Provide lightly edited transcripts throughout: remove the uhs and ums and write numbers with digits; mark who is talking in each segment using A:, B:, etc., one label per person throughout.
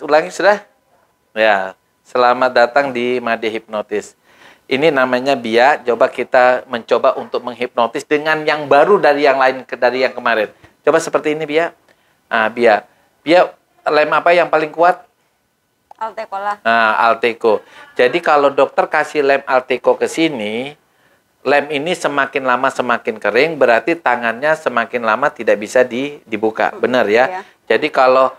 A: ulangi sudah? Ya, selamat datang di Made Hipnotis. Ini namanya Bia. Coba kita mencoba untuk menghipnotis dengan yang baru dari yang lain, dari yang kemarin. Coba seperti ini, Bia. Nah, Bia. Bia, lem apa yang paling kuat?
B: Alteco lah.
A: Nah, Alteco. Jadi kalau dokter kasih lem Alteco ke sini, lem ini semakin lama semakin kering, berarti tangannya semakin lama tidak bisa dibuka. Benar ya?
B: Iya.
A: Jadi kalau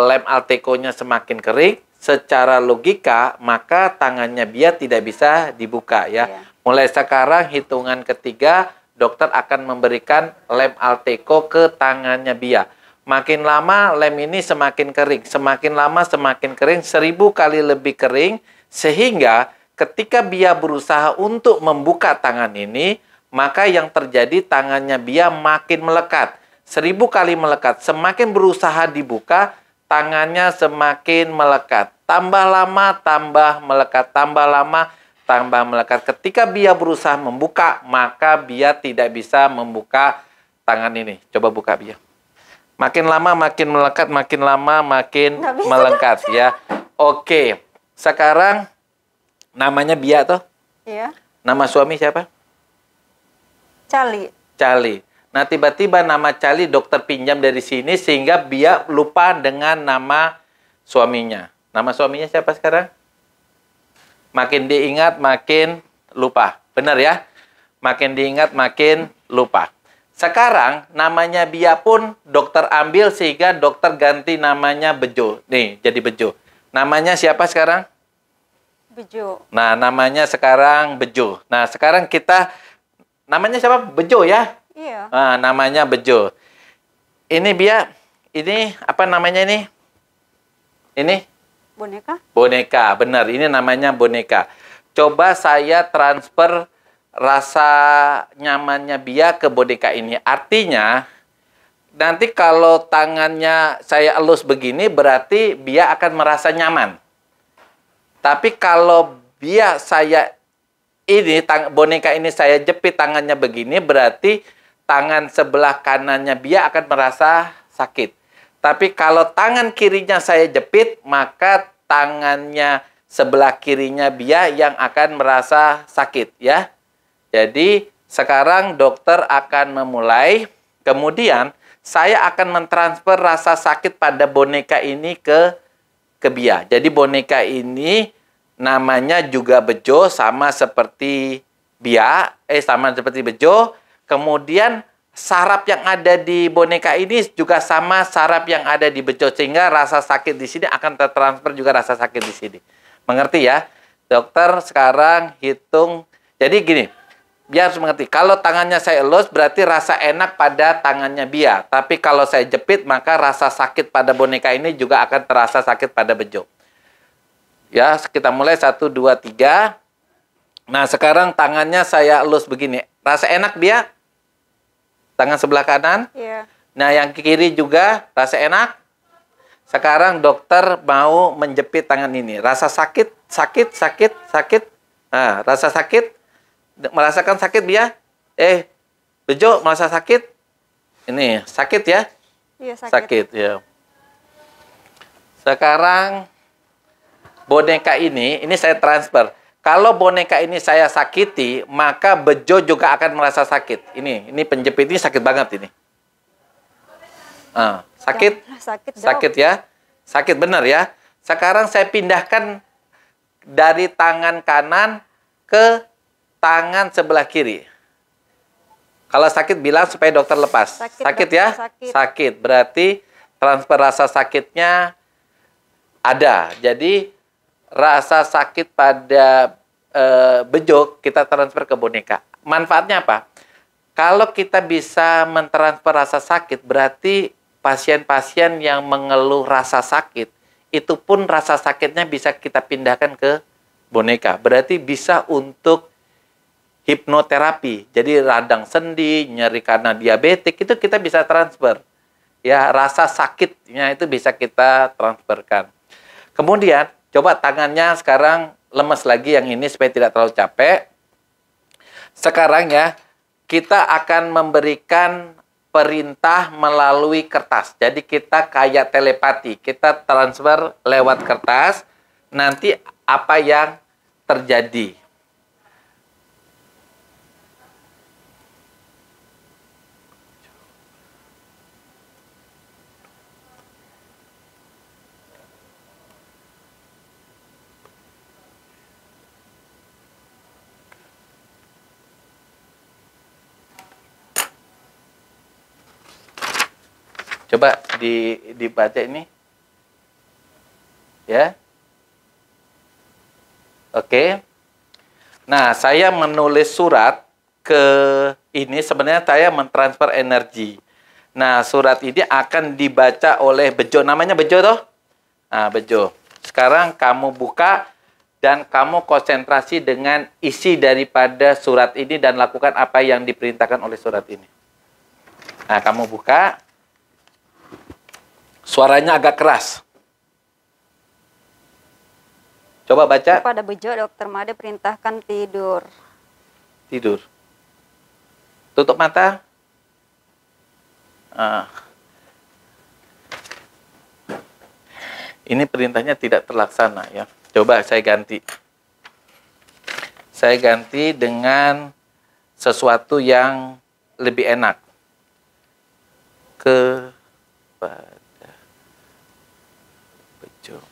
A: lem Alteco-nya semakin kering, secara logika, maka tangannya Bia tidak bisa dibuka ya.
B: Iya.
A: Mulai sekarang hitungan ketiga, dokter akan memberikan lem Alteco ke tangannya Bia. Makin lama lem ini semakin kering, semakin lama semakin kering, 1000 kali lebih kering, sehingga ketika Bia berusaha untuk membuka tangan ini, maka yang terjadi tangannya Bia makin melekat. 1000 kali melekat. Semakin berusaha dibuka, tangannya semakin melekat. Tambah lama, tambah melekat. Tambah lama, tambah melekat. Ketika Bia berusaha membuka, maka Bia tidak bisa membuka tangan ini. Coba buka, Bia. Makin lama, makin melekat. Makin lama, makin melekat. Ya. Oke. Sekarang namanya Bia toh?
B: Iya.
A: Nama suami siapa?
B: Cali.
A: Cali. Nah, tiba-tiba nama Cali dokter pinjam dari sini sehingga Bia lupa dengan nama suaminya. Nama suaminya siapa sekarang? Makin diingat makin lupa. Benar ya? Makin diingat makin lupa. Sekarang namanya Bia pun dokter ambil sehingga dokter ganti namanya Bejo. Nih, jadi Bejo. Namanya siapa sekarang?
B: Bejo.
A: Nah, namanya sekarang Bejo. Nah, sekarang kita namanya siapa? Bejo ya?
B: Iya.
A: Nah, namanya Bejo. Ini Bia, ini apa namanya ini? Ini
B: Boneka?
A: boneka, benar. Ini namanya boneka. Coba saya transfer rasa nyamannya Bia ke boneka ini. Artinya, nanti kalau tangannya saya elus begini, berarti Bia akan merasa nyaman. Tapi kalau Bia saya ini boneka ini saya jepit tangannya begini, berarti tangan sebelah kanannya Bia akan merasa sakit. Tapi kalau tangan kirinya saya jepit, maka tangannya sebelah kirinya Bia yang akan merasa sakit ya. Jadi sekarang dokter akan memulai, kemudian saya akan mentransfer rasa sakit pada boneka ini ke Bia. Jadi boneka ini namanya juga Bejo, sama seperti Bia, sama seperti Bejo. Kemudian saraf yang ada di boneka ini juga sama saraf yang ada di Bejo, sehingga rasa sakit di sini akan tertransfer juga rasa sakit di sini. Mengerti ya? Dokter sekarang hitung. Jadi gini, Bia harus mengerti. Kalau tangannya saya elus, berarti rasa enak pada tangannya Bia. Tapi kalau saya jepit, maka rasa sakit pada boneka ini juga akan terasa sakit pada Bejo. Ya, kita mulai 1, 2, 3. Nah, sekarang tangannya saya elus begini. Rasa enak, Bia? Tangan sebelah kanan?
B: Iya.
A: Nah, yang kiri juga rasa enak? Sekarang dokter mau menjepit tangan ini. Rasa sakit, sakit, sakit, sakit. Nah, rasa sakit? Merasakan sakit, Bia? Bejo, merasa sakit? Ini, sakit ya?
B: Iya, sakit.
A: Sakit, ya. Sekarang boneka ini saya transfer. Kalau boneka ini saya sakiti, maka Bejo juga akan merasa sakit. Ini penjepit ini sakit banget ini. Sakit? Sakit ya? Sakit benar ya? Sekarang saya pindahkan dari tangan kanan ke tangan sebelah kiri. Kalau sakit bilang supaya dokter lepas. Sakit ya? Sakit. Berarti transfer rasa sakitnya ada. Jadi rasa sakit pada Bejo kita transfer ke boneka. Manfaatnya apa? Kalau kita bisa mentransfer rasa sakit, berarti pasien-pasien yang mengeluh rasa sakit, itu pun rasa sakitnya bisa kita pindahkan ke boneka. Berarti bisa untuk hipnoterapi. Jadi radang sendi, nyeri karena diabetik, itu kita bisa transfer. Ya, rasa sakitnya itu bisa kita transferkan. Kemudian, coba tangannya sekarang lemes lagi yang ini supaya tidak terlalu capek. Sekarang ya, kita akan memberikan perintah melalui kertas. Jadi kita kayak telepati, kita transfer lewat kertas, nanti apa yang terjadi. Coba dibaca ini. Ya. Oke. Nah, saya menulis surat ke ini, sebenarnya saya mentransfer energi. Nah, surat ini akan dibaca oleh Bejo. Namanya Bejo toh? Nah, Bejo. Sekarang kamu buka dan kamu konsentrasi dengan isi daripada surat ini dan lakukan apa yang diperintahkan oleh surat ini. Nah, kamu buka. Suaranya agak keras. Coba baca.
B: Kepada Bejo, Dokter Made perintahkan tidur.
A: Tidur. Tutup mata. Ini perintahnya tidak terlaksana ya. Coba saya ganti. Saya ganti dengan sesuatu yang lebih enak. Kepada Bejo.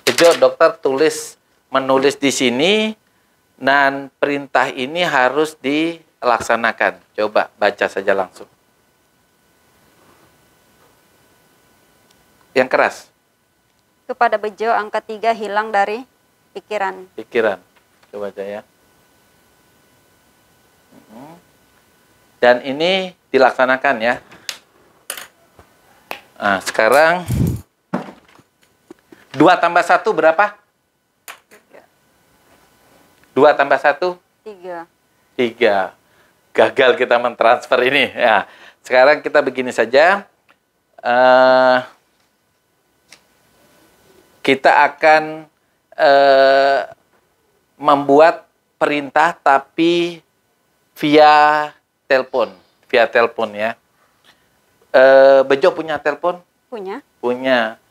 A: Bejo, dokter menulis di sini dan perintah ini harus dilaksanakan. Coba baca saja langsung. Yang keras.
B: Kepada Bejo, angka 3 hilang dari pikiran.
A: Pikiran. Coba aja ya. Dan ini dilaksanakan ya. Nah, sekarang 2 tambah 1 berapa? 2 tambah 1?
B: 3.
A: 3. Gagal kita mentransfer ini. Ya. Sekarang kita begini saja. Kita akan membuat perintah tapi via telepon. Via telepon ya. Bejo punya telepon?
B: Punya?
A: Punya.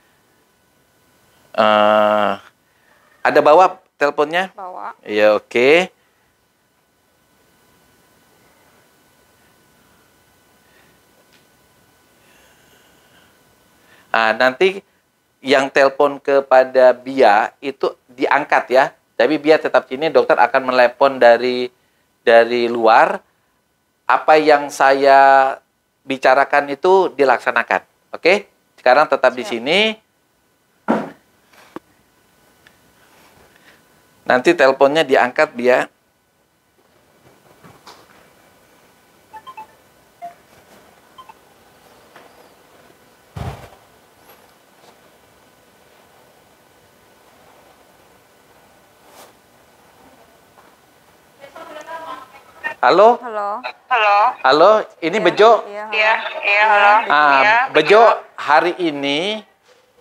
A: Ada bawa teleponnya?
B: Bawa.
A: Iya, oke. Nanti yang telepon kepada Bia itu diangkat ya. Tapi Bia tetap sini, dokter akan menelepon dari luar. Apa yang saya bicarakan itu dilaksanakan. Oke? Sekarang tetap di sini. Nanti teleponnya diangkat Bia. Halo?
B: Halo.
A: Halo, ini Bejo.
B: Iya,
C: halo.
A: Bejo, hari ini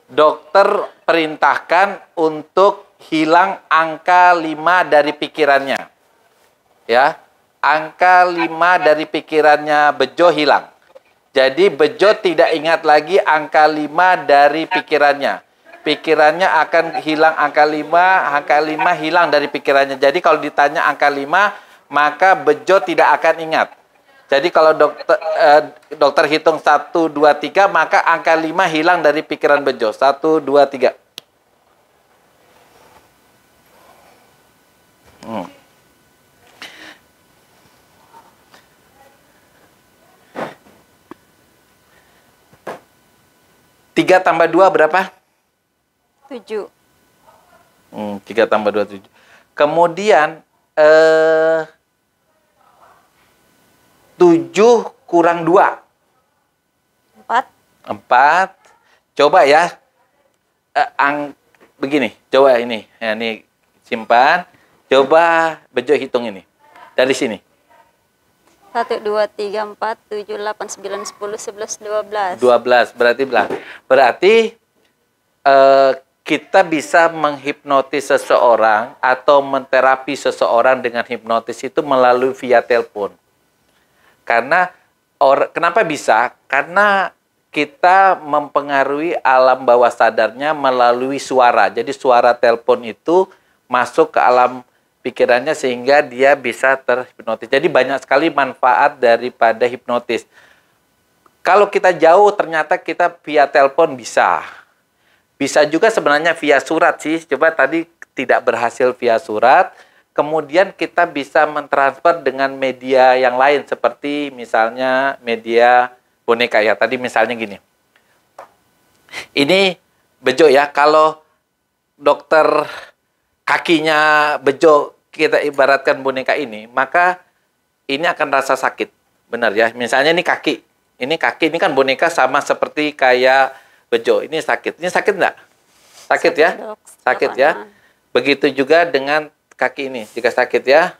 A: dokter perintahkan untuk hilang angka 5 dari pikirannya. Ya, angka 5 dari pikirannya Bejo hilang. Jadi Bejo tidak ingat lagi angka 5 dari pikirannya. Pikirannya akan hilang angka 5 hilang dari pikirannya. Jadi kalau ditanya angka 5, maka Bejo tidak akan ingat. Jadi kalau dokter hitung 1, 2, 3, maka angka 5 hilang dari pikiran Bejo. 1, 2, 3. 3 tambah 2 berapa?
B: 7.
A: 3 tambah 2, 7. Kemudian 7 kurang 2.
B: 4.
A: 4. Coba ya. Begini, coba ini. Ya, ini simpan. Coba Bejo hitung ini. Dari sini.
B: 1, 2, 3, 4, 7, 8, 9, 10, 11, 12.
A: 12 berarti belah. Berarti kita bisa menghipnotis seseorang atau menterapi seseorang dengan hipnotis itu melalui via telepon. Karena kenapa bisa? Karena kita mempengaruhi alam bawah sadarnya melalui suara. Jadi suara telepon itu masuk ke alam pikirannya sehingga dia bisa terhipnotis. Jadi banyak sekali manfaat daripada hipnotis. Kalau kita jauh ternyata kita via telepon bisa. Bisa juga sebenarnya via surat sih. Coba tadi tidak berhasil via surat. Kemudian kita bisa mentransfer dengan media yang lain seperti misalnya media boneka ya. Tadi misalnya gini. Ini Bejo ya, kalau dokter kakinya Bejo kita ibaratkan boneka ini, maka ini akan rasa sakit. Benar ya. Misalnya ini kaki. Ini kaki, ini kan boneka sama seperti kayak Bejo. Ini sakit. Ini sakit enggak? Sakit ya? Sakit ya. Begitu juga dengan kaki ini, jika sakit ya.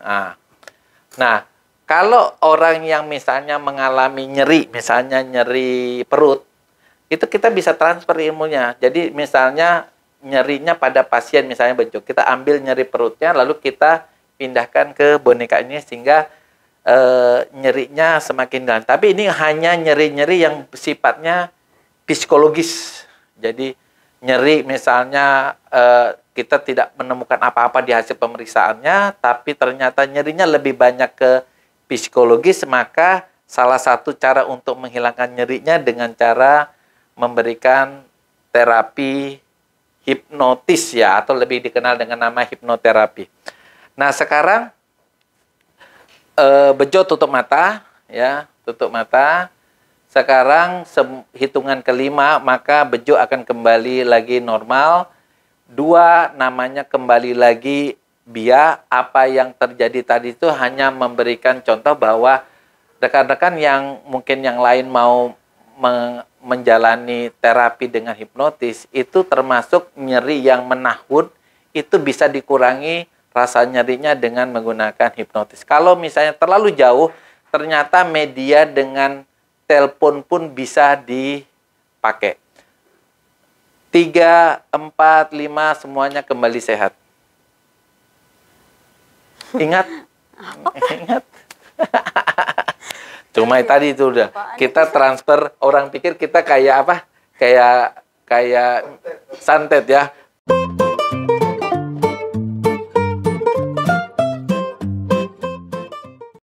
A: Nah, kalau orang yang misalnya mengalami nyeri, misalnya nyeri perut, itu kita bisa transfer ilmunya. Jadi misalnya nyerinya pada pasien, misalnya Bejo, kita ambil nyeri perutnya, lalu kita pindahkan ke boneka ini sehingga nyerinya semakin hilang. Tapi ini hanya nyeri-nyeri yang sifatnya psikologis. Jadi nyeri misalnya kita tidak menemukan apa-apa di hasil pemeriksaannya, tapi ternyata nyerinya lebih banyak ke psikologis, maka salah satu cara untuk menghilangkan nyerinya dengan cara memberikan terapi hipnotis ya, atau lebih dikenal dengan nama hipnoterapi. Nah sekarang Bejo tutup mata ya, tutup mata. Sekarang hitungan kelima maka Bejo akan kembali lagi normal. 2 namanya kembali lagi Bia. Apa yang terjadi tadi itu hanya memberikan contoh bahwa rekan-rekan yang mungkin yang lain mau menjalani terapi dengan hipnotis itu termasuk nyeri yang menahun, itu bisa dikurangi rasa nyerinya dengan menggunakan hipnotis. Kalau misalnya terlalu jauh, ternyata media dengan telepon pun bisa dipakai. 3, 4, 5 semuanya kembali sehat. Ingat? Ingat? Cuma tadi itu udah. Kita transfer, orang pikir kita kayak apa? Kayak santet ya.